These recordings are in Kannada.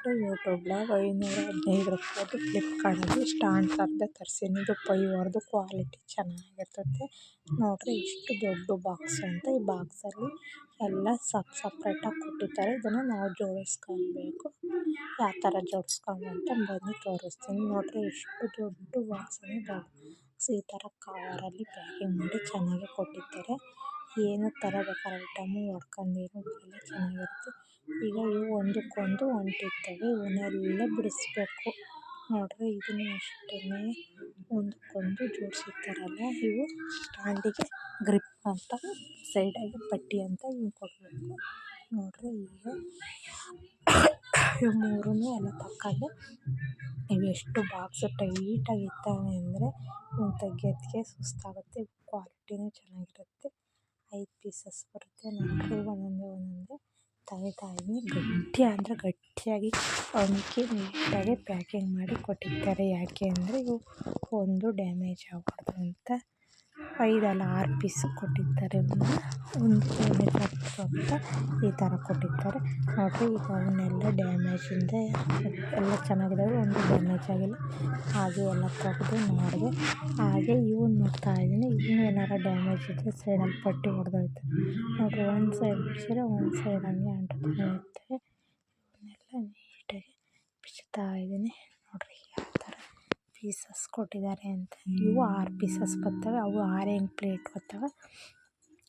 ನೋಡಿರಿ ಯೂಟ್ಯೂಬ್ನಾಗ 515 ರೂಪಾಯಿದು ಫ್ಲಿಪ್ಕಾರ್ಟಲ್ಲಿ ಸ್ಟ್ಯಾಂಡ್ ಥರದ್ದು ತರಿಸೀನಿ. ಇದು ಫೈಬರ್ದು ಕ್ವಾಲಿಟಿ ಚೆನ್ನಾಗಿರ್ತೈತೆ ನೋಡಿರಿ. ಇಷ್ಟು ದೊಡ್ಡ ಬಾಕ್ಸ್ ಅಂತ. ಈ ಬಾಕ್ಸಲ್ಲಿ ಎಲ್ಲ ಸಪ್ರೇಟಾಗಿ ಕೊಟ್ಟಿರ್ತಾರೆ. ಇದನ್ನು ನಾವು ಜೋಡಿಸ್ಕೊಬೇಕು. ಯಾವ ಥರ ಜೋಡಿಸ್ಕೊಂಬಂತ ಬನ್ನಿ ತೋರಿಸ್ತೀನಿ ನೋಡಿರಿ. ಇಷ್ಟು ದೊಡ್ಡ ಬಾಕ್ಸಲ್ಲಿ ಈ ಥರ ಕವರಲ್ಲಿ ಪ್ಯಾಕಿಂಗ್ ಮಾಡಿ ಚೆನ್ನಾಗಿ ಕೊಟ್ಟಿರ್ತಾರೆ. ಏನು ತರಬೇಕಾದ್ರೆ ಐಟಮು ಹೊಡ್ಕೊಂಡೇನು ಎಲ್ಲ ಚೆನ್ನಾಗಿರುತ್ತೆ. ಈಗ ಇವು ಒಂದಕ್ಕೊಂದು ಅಂಟಿರ್ತವೆ, ಇವನ್ನೆಲ್ಲ ಬಿಡಿಸ್ಬೇಕು ನೋಡಿರಿ. ಇದನ್ನು ಅಷ್ಟೇ ಒಂದಕ್ಕೊಂದು ಜೋಡಿಸಿರ್ತಾರಲ್ಲ, ಇವು ಸ್ಟ್ಯಾಂಡಿಗೆ ಗ್ರಿಪ್ ಅಂತ ಸೈಡಾಗಿ ಪಟ್ಟಿ ಅಂತ ಇವು ಕೊಡಬೇಕು ನೋಡಿರಿ. ಈಗ ಇವು ಮೂರನ್ನು ಎಲ್ಲ ತಗೊಂಡು ಇವೆಷ್ಟು ಬಾಕ್ಸು ಟೈಟಾಗಿರ್ತವೆ ಅಂದರೆ ಇವು ತೆಗಿಯೋದಕ್ಕೆ ಸುಸ್ತಾಗುತ್ತೆ. ಕ್ವಾಲಿಟಿನೂ ಚೆನ್ನಾಗಿರುತ್ತೆ. 5 ಪೀಸಸ್ ಬರುತ್ತೆ ನೋಡಿರಿ. ಒಂದೊಂದೇ ತೆಗಿತಾ ಇದ್ದೀನಿ. ಗಟ್ಟಿ ಅಂದರೆ ಗಟ್ಟಿಯಾಗಿ ಅಮ್ಕಿ ನೀಟಾಗಿ ಪ್ಯಾಕಿಂಗ್ ಮಾಡಿ ಕೊಟ್ಟಿರ್ತಾರೆ. ಯಾಕೆ ಅಂದರೆ ಇವು ಒಂದು ಡ್ಯಾಮೇಜ್ ಆಗಬಾರ್ದು ಅಂತ 5 ಅಲ್ಲ 6 ಪೀಸ್ ಕೊಟ್ಟಿರ್ತಾರೆ. ಒಂದು ಡ್ಯಾಮೇಜ್ ಆಗ್ಬಾರ್ದು ಅಂತ ಈ ಥರ ಕೊಟ್ಟಿರ್ತಾರೆ ನೋಡಿರಿ. ಈಗ ಅವನ್ನೆಲ್ಲ ಡ್ಯಾಮೇಜಿಂದ ಎಲ್ಲ ಚೆನ್ನಾಗಿದ್ದಾವೆ, ಒಂದು ಡ್ಯಾಮೇಜ್ ಆಗಿಲ್ಲ. ಹಾಗೆ ಎಲ್ಲ ತೆಗೆದು ನೋಡಿದೆ. ಹಾಗೆ ಇವನ್ನ ನೋಡ್ತಾ ಇದ್ದೀನಿ. ಇನ್ನೂ ಏನಾರು ಡ್ಯಾಮೇಜ್ ಇದ್ದರೆ ಸೈಡಲ್ಲಿ ಪಟ್ಟಿ ಹೊಡೆದೋಯ್ತು ನೋಡಿರಿ. ಒಂದು ಸೈಡ್ ಬಿಡಿಸಿದ್ರೆ ಒಂದು ಸೈಡ್ ಹಂಗೆ ಅಂಟ್ತಾನೆ ಇರುತ್ತೆ. ಇವನ್ನೆಲ್ಲ ನೀಟಾಗಿ ಬಿಚ್ತಾ ಇದ್ದೀನಿ ನೋಡಿರಿ. ಯಾವ ಥರ ಪೀಸಸ್ ಕೊಟ್ಟಿದ್ದಾರೆ ಅಂತ. ಇವು 6 ಪೀಸಸ್ ಬರ್ತವೆ. ಅವು 6 ಹೆಂಗೆ ಪ್ಲೇಟ್ ಬರ್ತವೆ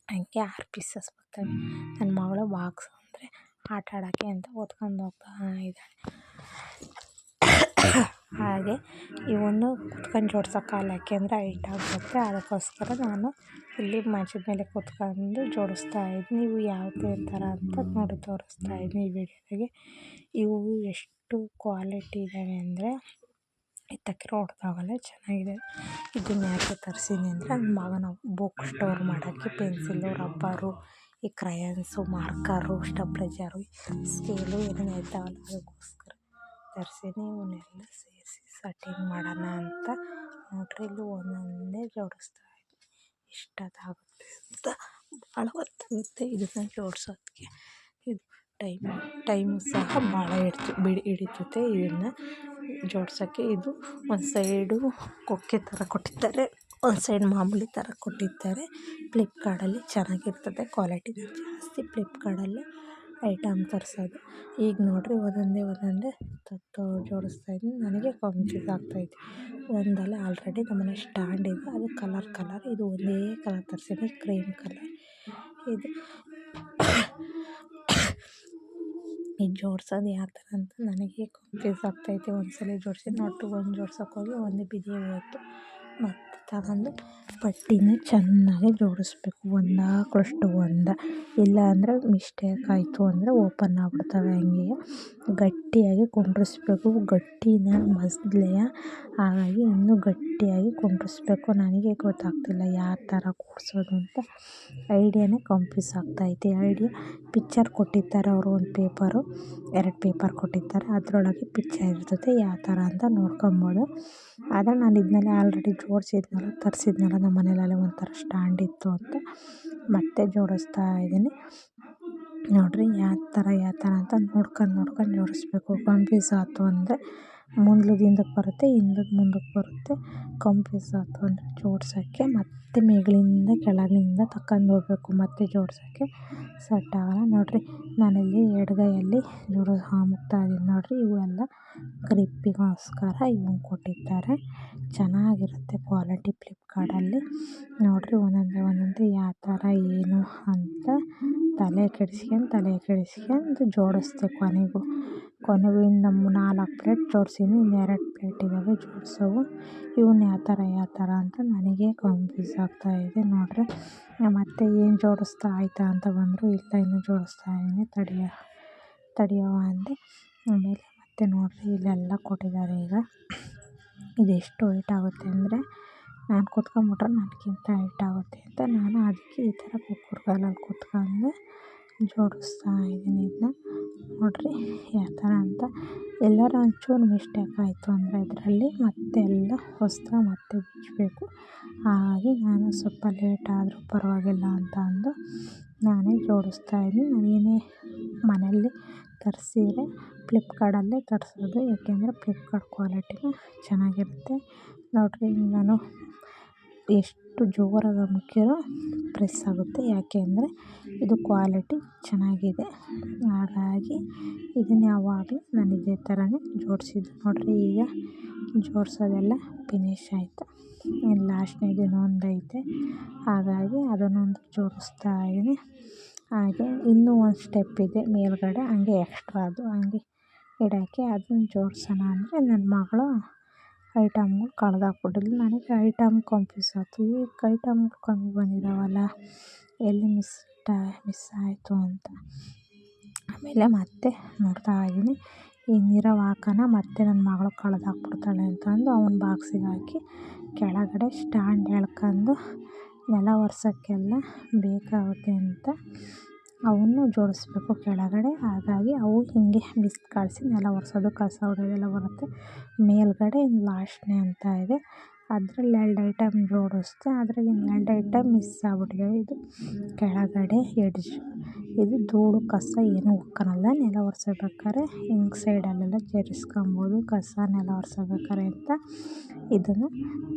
ಹಂಗೆ 6 ಪೀಸಸ್ ಬರ್ತವೆ. ನನ್ನ ಮಗಳು ಬಾಕ್ಸ್ ಅಂದರೆ ಆಟ ಆಡೋಕ್ಕೆ ಅಂತ ಹೊತ್ಕೊಂಡು ಹೋಗ್ತಾ ಇದ್ದಾಳೆ. ಹಾಗೆ ಇವನ್ನು ಕುತ್ಕೊಂಡು ಜೋಡ್ಸೋಕ್ಕಾಗಲ್ಲ, ಯಾಕೆಂದರೆ ಹೈಟಾಗಿ ಬರುತ್ತೆ. ಅದಕ್ಕೋಸ್ಕರ ನಾನು ಇಲ್ಲಿ ಮಂಚದ ಮೇಲೆ ಕುತ್ಕೊಂಡು ಜೋಡಿಸ್ತಾ ಇದ್ದೀನಿ. ಇವು ಯಾವ ಥರ ಅಂತ ನೋಡಿ ತೋರಿಸ್ತಾ ಇದ್ದೀನಿ ಈ ವಿಡಿಯೋದಾಗೆ. ಇವು ಎಷ್ಟು ಕ್ವಾಲಿಟಿ ಇದ್ದಾವೆ ಅಂದರೆ ಎತ್ತಕ್ಕೆ ಹೊಡೆದಾಗಲ್ಲ, ಚೆನ್ನಾಗಿದೆ. ಇದನ್ನು ಯಾಕೆ ತರಿಸೀನಿ ಅಂದರೆ ನನ್ನ ಮಗನ ಬುಕ್ ಸ್ಟೋರ್ ಮಾಡೋಕ್ಕೆ ಪೆನ್ಸಿಲ್ಲು, ರಬ್ಬರು, ಈ ಕ್ರಯನ್ಸು, ಮಾರ್ಕರು, ಸ್ಟೆಪ್ಲೈಜರು, ಸ್ಕೇಲು ಏನೇನು ಇರ್ತಾವಲ್ಲ ಅದಕ್ಕೋಸ್ಕರ ತರಿಸೀನಿ. ಇವನ್ನೆಲ್ಲ ಸೇರಿಸಿ ಸೆಟ್ಟಿಂಗ್ ಮಾಡೋಣ ಅಂತ ನೋಡಿರಿ. ಇಲ್ಲಿ ಒಂದೊಂದೇ ಜೋಡಿಸ್ತಾ ಇದ್ದೀನಿ. ಇಷ್ಟದಾಗುತ್ತೆ ಅಂತ ಭಾಳ ಹೊತ್ತಾಗುತ್ತೆ ಇದನ್ನು ಜೋಡಿಸೋದಕ್ಕೆ. ಇದು ಟೈಮು ಸಹ ಭಾಳ ಹಿಡಿತೈತೆ ಇದನ್ನು ಜೋಡ್ಸೋಕ್ಕೆ. ಇದು ಒಂದು ಸೈಡು ಕೊಕ್ಕೆ ಥರ ಕೊಟ್ಟಿರ್ತಾರೆ, ಒಂದು ಸೈಡ್ ಮಾಮೂಲಿ ಥರ ಕೊಟ್ಟಿರ್ತಾರೆ. ಫ್ಲಿಪ್ಕಾರ್ಟಲ್ಲಿ ಚೆನ್ನಾಗಿರ್ತದೆ. ಕ್ವಾಲಿಟಿ ಜಾಸ್ತಿ ಫ್ಲಿಪ್ಕಾರ್ಟಲ್ಲಿ ಐಟಮ್ ತರಿಸೋದು. ಈಗ ನೋಡಿರಿ ಒಂದೊಂದೇ ಜೋಡಿಸ್ತಾ ಇದ್ದೀನಿ. ನನಗೆ ಕನ್ಫ್ಯೂಸ್ ಆಗ್ತಾಯಿದೆ. ಒಂದಲ್ಲ ಆಲ್ರೆಡಿ ನಮ್ಮನೆ ಸ್ಟ್ಯಾಂಡ್ ಇದೆ, ಅದು ಕಲರ್. ಇದು ಒಂದೇ ಕಲರ್ ತರಿಸಿದ್ದೀನಿ, ಕ್ರೀಮ್ ಕಲರ್. ಇದು ಇದು ಜೋಡ್ಸೋದು ಯಾವ ಥರ ಅಂತ ನನಗೆ ಕನ್ಫ್ಯೂಸ್ ಆಗ್ತೈತೆ. ಒಂದ್ಸಲ ಜೋಡಿಸಿ ನೋಡಿರಿ, ಒಂದು ಜೋಡ್ಸೋಕ್ಕೋಗಿ ಒಂದು ಬಿದ್ದು ಹೋಯ್ತು. ಮತ್ತು ತಗೊಂಡು ಪಟ್ಟಿನ ಚೆನ್ನಾಗಿ ಜೋಡಿಸ್ಬೇಕು. ಒಂದಾಕ್ಳಷ್ಟು ಇಲ್ಲ ಅಂದರೆ ಮಿಸ್ಟೇಕ್ ಆಯಿತು ಅಂದರೆ ಓಪನ್ ಆಗಿಬಿಡ್ತವೆ. ಹಂಗೆ ಗಟ್ಟಿಯಾಗಿ ಕುಂಡ್ರಿಸ್ಬೇಕು. ಗಟ್ಟಿನ ಮೊದಲೇ ಹಾಗಾಗಿ ಇನ್ನೂ ಗಟ್ಟಿಯಾಗಿ ಕುಂಡ್ರಿಸ್ಬೇಕು. ನನಗೆ ಗೊತ್ತಾಗ್ತಿಲ್ಲ ಯಾವ ಥರ ಕೂಡಿಸೋದು ಅಂತ. ಐಡಿಯಾನೇ ಕನ್ಫ್ಯೂಸ್ ಆಗ್ತಾಯಿದೆ. ಪಿಕ್ಚರ್ ಕೊಟ್ಟಿರ್ತಾರೆ ಅವರು, ಒಂದು ಪೇಪರು 2 ಪೇಪರ್ ಕೊಟ್ಟಿರ್ತಾರೆ. ಅದರೊಳಗೆ ಪಿಕ್ಚರ್ ಇರ್ತದೆ ಯಾವ ಥರ ಅಂತ ನೋಡ್ಕೊಬೋದು. ಆದರೆ ನಾನು ಇದನ್ನೆಲ್ಲ ಆಲ್ರೆಡಿ ತರಿಸಿದ್ನಲ್ಲ ನಮ್ಮ ಮನೇಲಲ್ಲೇ ಒಂಥರ ಸ್ಟ್ಯಾಂಡ್ ಇತ್ತು ಅಂತ ಮತ್ತೆ ಜೋಡಿಸ್ತಾ ಇದ್ದೀನಿ ನೋಡಿರಿ. ಯಾವ ಥರ ಅಂತ ನೋಡ್ಕೊಂಡು ಜೋಡಿಸ್ಬೇಕು. ಕನ್ಫ್ಯೂಸ್ ಆಯಿತು ಅಂದರೆ ಮುಂದ್ಲದ್ದು ಹಿಂದಕ್ಕೆ ಬರುತ್ತೆ, ಹಿಂದದ್ದು ಮುಂದಕ್ಕೆ ಬರುತ್ತೆ. ಕನ್ಫ್ಯೂಸ್ ಆಯಿತು ಅಂದರೆ ಜೋಡ್ಸೋಕ್ಕೆ ಮತ್ತೆ ಮೇಲಿಂದ ಕೆಳಗಿಂದ ತಗೊಂಡು ಹೋಗ್ಬೇಕು. ಮತ್ತೆ ಜೋಡ್ಸೋಕ್ಕೆ ಸೆಟ್ ಆಗೋಲ್ಲ ನೋಡಿರಿ. ನಾನಿಲ್ಲಿ ಎಡಗೈಯಲ್ಲಿ ಮುಗ್ತಾ ಇದ್ದೀನಿ ನೋಡಿರಿ. ಇವೆಲ್ಲ ಗ್ರಿಪ್ಪಿಗೋಸ್ಕರ ಇವನ್ನ ಕೊಟ್ಟಿರ್ತಾರೆ. ಚೆನ್ನಾಗಿರುತ್ತೆ ಕ್ವಾಲಿಟಿ ಫ್ಲಿಪ್ಕಾರ್ಟಲ್ಲಿ ನೋಡಿರಿ. ಒಂದೊಂದೇ ಯಾವ ಥರ ಏನು ಅಂತ ತಲೆ ಕೆಡಿಸ್ಕೊಂಡು ಜೋಡಿಸ್ದೆ. ಕೊನೆಗೂ ಇನ್ನು 4 ಪ್ಲೇಟ್ ಜೋಡಿಸೀನಿ, ಇನ್ನು 2 ಪ್ಲೇಟ್ ಇದ್ದಾವೆ ಜೋಡಿಸೋವು. ಇವನ್ನ ಯಾವ ಥರ ಅಂತ ನನಗೆ ಕನ್ಫ್ಯೂಸ್ ಆಗ್ತಾಯಿದೆ ನೋಡಿರಿ. ಮತ್ತು ಏನು ಜೋಡಿಸ್ತಾ ಆಯಿತಾ ಅಂತ ಬಂದರು. ಇಲ್ಲ ಇನ್ನೂ ಜೋಡಿಸ್ತಾ ಇದ್ದೀನಿ, ತಡಿಯವ್ವ ಅಂದೆ. ಆಮೇಲೆ ಮತ್ತೆ ನೋಡಿರಿ ಇಲ್ಲೆಲ್ಲ ಕೊಟ್ಟಿದ್ದಾರೆ. ಈಗ ಇದೆಷ್ಟು ವೆಯ್ಟ್ ಆಗುತ್ತೆ ಅಂದರೆ ನಾನು ಕೂತ್ಕೊಂಡ್ಬಿಟ್ರೆ ನನಗಿಂತ ವೆಯ್ಟ್ ಆಗುತ್ತೆ ಅಂತ ನಾನು ಅದಕ್ಕೆ ಈ ಥರ ಕುಕ್ಕರ್ಗಳಲ್ಲಿ ಕೂತ್ಕೊಂಡು ಜೋಡಿಸ್ತಾ ಇದ್ದೀನಿ. ಇದನ್ನ ನೋಡಿರಿ ಯಾವ ಥರ ಅಂತ. ಎಲ್ಲರೂ ಒಂಚೂರು ಮಿಸ್ಟೇಕ್ ಆಯಿತು ಅಂದರೆ ಇದರಲ್ಲಿ ಮತ್ತೆ ಎಲ್ಲ ಹೊಸ್ದಾಗಿ ಮತ್ತೆ ಬಿಚ್ಚಬೇಕು. ಹಾಗಾಗಿ ನಾನು ಸ್ವಲ್ಪ ಲೇಟ್ ಆದರೂ ಪರವಾಗಿಲ್ಲ ಅಂತ ಅಂದು ನಾನೇ ಜೋಡಿಸ್ತಾ ಇದ್ದೀನಿ. ನಾನೇನೇ ಮನೆಯಲ್ಲಿ ತರಿಸಿದ್ರೆ ಫ್ಲಿಪ್ಕಾರ್ಟಲ್ಲೇ ತರಿಸೋದು, ಏಕೆಂದರೆ ಫ್ಲಿಪ್ಕಾರ್ಟ್ ಕ್ವಾಲಿಟಿನೂ ಚೆನ್ನಾಗಿರುತ್ತೆ. ನೋಡಿರಿ ನಾನು ಎಷ್ಟು ಜೋರಾಗಿ ಅಮ್ಕಿರೋ ಪ್ರೆಸ್ ಆಗುತ್ತೆ, ಯಾಕೆ ಅಂದರೆ ಇದು ಕ್ವಾಲಿಟಿ ಚೆನ್ನಾಗಿದೆ. ಹಾಗಾಗಿ ಇದನ್ನು ಯಾವಾಗಲೂ ನಾನು ಇದೇ ಥರನೇ ಜೋಡಿಸಿದ್ದು. ನೋಡಿರಿ ಈಗ ಜೋಡಿಸೋದೆಲ್ಲ ಫಿನಿಶ್ ಆಯಿತು. ಇನ್ನು ಲಾಸ್ಟ್ನೇದು ಇನ್ನೊಂದು ಐತೆ, ಹಾಗಾಗಿ ಅದನ್ನೊಂದು ಜೋಡಿಸ್ತಾ ಇದ್ದೀನಿ. ಹಾಗೆ ಇನ್ನೂ ಒಂದು ಸ್ಟೆಪ್ ಇದೆ ಮೇಲ್ಗಡೆ, ಹಂಗೆ ಎಕ್ಸ್ಟ್ರಾ ಅದು ಹಂಗೆ ಇಡೋಕ್ಕೆ. ಅದನ್ನು ಜೋಡಿಸೋಣ ಅಂದರೆ ನನ್ನ ಮಗಳು ಐಟಮ್ಗಳು ಕಳೆದಾಕ್ಬಿಟ್ಟಿದ್ಲು. ನನಗೆ ಐಟಮ್ ಕನ್ಫ್ಯೂಸ್ ಆಯ್ತು, ಐಟಮ್ಗಳು ಕಮ್ಮಿ ಬಂದಿದ್ದಾವಲ್ಲ, ಎಲ್ಲಿ ಮಿಸ್ ಆಯಿತು ಅಂತ. ಆಮೇಲೆ ಮತ್ತೆ ನೋಡ್ತಾ ಇದ್ದೀನಿ, ಈ ನೀರವ್ ಹಾಕೋಣ, ಮತ್ತೆ ನನ್ನ ಮಗಳು ಕಳೆದಾಕ್ಬಿಡ್ತಾಳೆ ಅಂತಂದು ಅವನ ಬಾಕ್ಸಿಗೆ ಹಾಕಿ ಕೆಳಗಡೆ ಸ್ಟ್ಯಾಂಡ್ ಎಳ್ಕೊಂಡು ನೆಲ ಒರೆಸೋಕ್ಕೆಲ್ಲ ಬೇಕಾಗುತ್ತೆ ಅಂತ ಅವನ್ನು ಜೋಡಿಸ್ಬೇಕು ಕೆಳಗಡೆ. ಹಾಗಾಗಿ ಅವು ಹಿಂಗೆ ಕಳಿಸಿ ನೆಲ ಒರೆಸೋದು, ಕಸ ಹೊಡೆಯೋದೆಲ್ಲ ಬರುತ್ತೆ. ಮೇಲ್ಗಡೆ ಲಾಸ್ಟ್ನೇ ಅಂತ ಇದೆ, ಅದರಲ್ಲಿ 2 ಐಟಮ್ ಜೋಡಿಸ್ದೆ, ಅದ್ರಾಗ ಇನ್ನು 2 ಐಟಮ್ ಮಿಸ್ ಆಗ್ಬಿಟ್ಟಿದ್ದಾವೆ. ಇದು ಕೆಳಗಡೆ ಎಡ್ಜ್, ಇದು ಧೂಳು ಕಸ ಏನೂ ಉಕ್ಕೊಳ್ಳಲ್ಲ ನೆಲ ಒರೆಸೋಬೇಕಾದ್ರೆ, ಹಿಂಗೆ ಸೈಡಲ್ಲೆಲ್ಲ ಜರಿಸ್ಕೊಬೋದು ಕಸ ನೆಲ ಒರೆಸೋಬೇಕಾದ್ರೆ ಅಂತ ಇದನ್ನು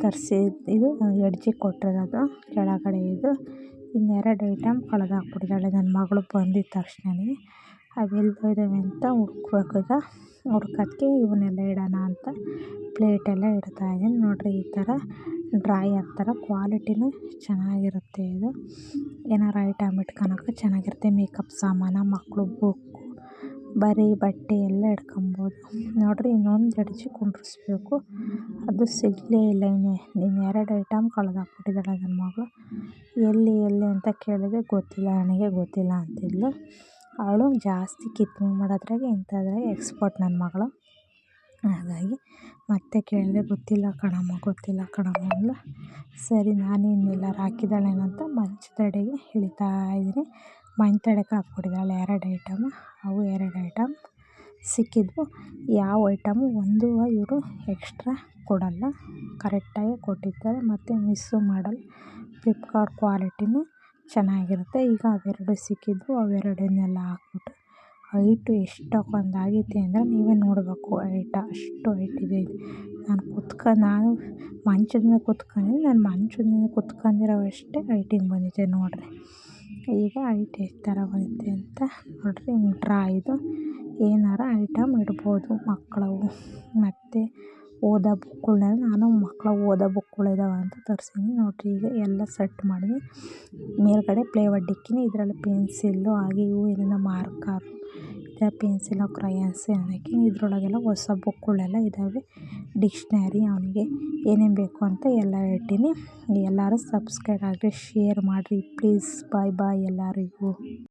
ತರಿಸಿ ಇದು ಎಡ್ಜಿಗೆ ಕೊಟ್ಟಿರೋದು ಕೆಳಗಡೆ. ಇದು ಇನ್ನೆರಡು ಐಟಮ್ ಕಳೆದಾಕ್ಬಿಟ್ಟಿದ್ದಾಳೆ ನನ್ನ ಮಗಳು ಬಂದಿದ್ದ ತಕ್ಷಣವೇ. ಅವೆಲ್ಲೋಗಿದ್ದಾವೆ ಅಂತ ಹುಡ್ಕೋಕೆ ಇವನ್ನೆಲ್ಲ ಇಡೋಣ ಅಂತ ಪ್ಲೇಟೆಲ್ಲ ಇಡ್ತಾಯಿದ್ದೀನಿ. ನೋಡಿರಿ ಈ ಥರ ಡ್ರಾಯರ್ ಥರ ಕ್ವಾಲಿಟಿನೂ ಚೆನ್ನಾಗಿರುತ್ತೆ. ಇದು ಏನಾರು ಐಟಮ್ ಇಟ್ಕೊಳಕ್ಕೆ ಚೆನ್ನಾಗಿರುತ್ತೆ. ಮೇಕಪ್ ಸಾಮಾನು, ಮಕ್ಕಳು ಬುಕ್ಕು, ಬರೀ ಬಟ್ಟೆ ಎಲ್ಲ ಇಟ್ಕೊಬೋದು. ನೋಡಿರಿ ಇನ್ನೊಂದು ಎಡ್ಜಿ ಕುಂಡ್ರಿಸ್ಬೇಕು, ಅದು ಸಿಗಲೇ ಇಲ್ಲ. ಇನ್ನು 2 ಐಟಮ್ ಕಳೆದಾಕ್ಬಿಟ್ಟಿದ್ದಾಳೆ ನನ್ನ ಮಗಳು. ಎಲ್ಲಿ ಅಂತ ಕೇಳಿದೆ, ನನಗೆ ಗೊತ್ತಿಲ್ಲ ಅಂತಿದ್ಲು. ಅವಳು ಜಾಸ್ತಿ ಕಿತ್ನೆ ಮಾಡೋದ್ರಾಗೆ ಇಂಥದ್ರಾಗೆ ಎಕ್ಸ್ಪರ್ಟ್ ನನ್ನ ಮಗಳು. ಹಾಗಾಗಿ ಮತ್ತೆ ಕೇಳಿದೆ, ಗೊತ್ತಿಲ್ಲ ಕಣಮ್ಮ ಅಂದ್ಲು. ಸರಿ ನಾನು ಇನ್ನೆಲ್ಲಾರು ಹಾಕಿದ್ದಾಳೇನೋ ಅಂತ ಮಂಚದಡಿಗೆ ಇಳಿತಾ ಇದ್ದೀನಿ. ಮಂಚದಡಿಗೆ ಹಾಕ್ಬಿಟ್ಟಿದ್ದಾಳೆ 2 ಐಟಮ್. ಅವು 2 ಐಟಮ್ ಸಿಕ್ಕಿದ್ವು. ಯಾವ ಐಟಮು ಒಂದು ಇವರು ಎಕ್ಸ್ಟ್ರಾ ಕೊಡಲ್ಲ, ಕರೆಕ್ಟಾಗಿ ಕೊಟ್ಟಿರ್ತಾರೆ, ಮತ್ತು ಮಿಸ್ಸು ಮಾಡಲ್ಲ. ಫ್ಲಿಪ್ಕಾರ್ಟ್ ಕ್ವಾಲಿಟಿನೂ ಚೆನ್ನಾಗಿರುತ್ತೆ. ಈಗ ಅವೆರಡು ಸಿಕ್ಕಿದ್ವು, ಅವೆರಡನ್ನೆಲ್ಲ ಹಾಕ್ಬಿಟ್ಟು ಹೈಟು ಎಷ್ಟೊಂದಾಗೈತೆ ಅಂದರೆ ನೀವೇ ನೋಡಬೇಕು. ಅಷ್ಟು ಹೈಟ್ ಇದೆ. ನಾನು ಮಂಚದ ಮೇಲೆ ಕೂತ್ಕೊಂಡಿದ್ದೀನಿ, ನಾನು ಮಂಚದ ಮೇಲೆ ಕೂತ್ಕೊಂಡಿರೋವಷ್ಟೇ ಹೈಟಿಗೆ ಬಂದಿದೆ ನೋಡಿರಿ. ಈಗ ಹೈಟ್ ಎಷ್ಟು ಥರ ಬಂದಿದೆ ಅಂತ ನೋಡಿರಿ. ಹಿಂಗೆ ಇದು ಏನಾರು ಐಟಮ್ ಇಡ್ಬೋದು ಮಕ್ಕಳವು. ಮತ್ತು ಓದೋ ಬುಕ್ಗಳನ್ನೆಲ್ಲ ನಾನು ಮಕ್ಕಳ ಓದೋ ಬುಕ್ಗಳಿದ್ದಾವೆ ಅಂತ ತರಿಸಿದ್ದೀನಿ. ನೋಡಿರಿ ಈಗ ಎಲ್ಲ ಸೆಟ್ ಮಾಡಿದ್ದೀನಿ. ಮೇಲ್ಗಡೆ ಪ್ಲೈವುಡ್ ಇಕ್ಕಿನಿ. ಇದರಲ್ಲಿ ಪೆನ್ಸಿಲ್ಲು ಹಾಗೆ ಇವು ಏನೇನೋ ಮಾರ್ಕರು, ಪೆನ್ಸಿಲು, ಕ್ರಯಾನ್ಸು ಹಾಕಿನಿ. ಇದರೊಳಗೆಲ್ಲ ಹೊಸ ಬುಕ್ಗಳೆಲ್ಲ ಇದ್ದಾವೆ. ಡಿಕ್ಷ್ನರಿ, ಅವನಿಗೆ ಏನೇನು ಬೇಕು ಅಂತ ಎಲ್ಲ ಇಟ್ಟೀನಿ. ಎಲ್ಲರೂ ಸಬ್ಸ್ಕ್ರೈಬ್ ಆಗಿರಿ, ಶೇರ್ ಮಾಡಿರಿ ಪ್ಲೀಸ್. ಬಾಯ್ ಎಲ್ಲರಿಗೂ.